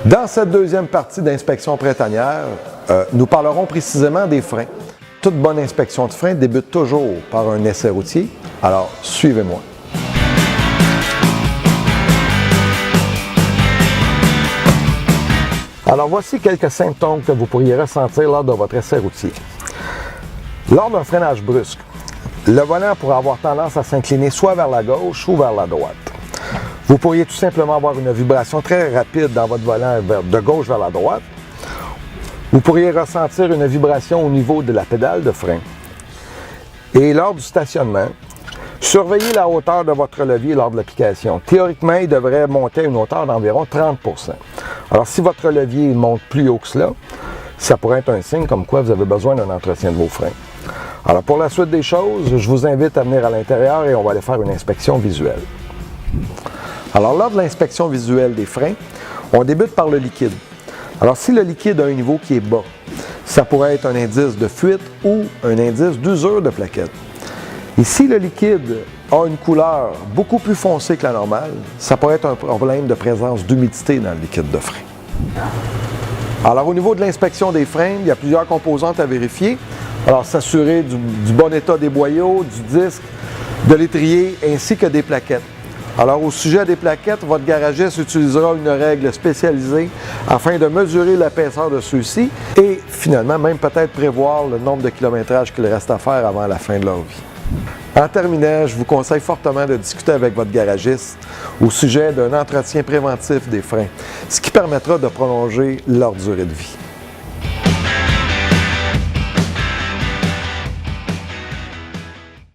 Dans cette deuxième partie d'inspection printanière, nous parlerons précisément des freins. Toute bonne inspection de frein débute toujours par un essai routier, alors suivez-moi. Alors voici quelques symptômes que vous pourriez ressentir lors de votre essai routier. Lors d'un freinage brusque, le volant pourra avoir tendance à s'incliner soit vers la gauche ou vers la droite. Vous pourriez tout simplement avoir une vibration très rapide dans votre volant de gauche vers la droite. Vous pourriez ressentir une vibration au niveau de la pédale de frein. Et lors du stationnement, surveillez la hauteur de votre levier lors de l'application. Théoriquement, il devrait monter à une hauteur d'environ 30 %. Alors, si votre levier monte plus haut que cela, ça pourrait être un signe comme quoi vous avez besoin d'un entretien de vos freins. Alors, pour la suite des choses, je vous invite à venir à l'intérieur et on va aller faire une inspection visuelle. Alors, lors de l'inspection visuelle des freins, on débute par le liquide. Alors, si le liquide a un niveau qui est bas, ça pourrait être un indice de fuite ou un indice d'usure de plaquettes. Et si le liquide a une couleur beaucoup plus foncée que la normale, ça pourrait être un problème de présence d'humidité dans le liquide de frein. Alors, au niveau de l'inspection des freins, il y a plusieurs composantes à vérifier. Alors, s'assurer du bon état des boyaux, du disque, de l'étrier, ainsi que des plaquettes. Alors, au sujet des plaquettes, votre garagiste utilisera une règle spécialisée afin de mesurer l'épaisseur de ceux-ci et finalement, même peut-être prévoir le nombre de kilométrages qu'il reste à faire avant la fin de leur vie. En terminant, je vous conseille fortement de discuter avec votre garagiste au sujet d'un entretien préventif des freins, ce qui permettra de prolonger leur durée de vie.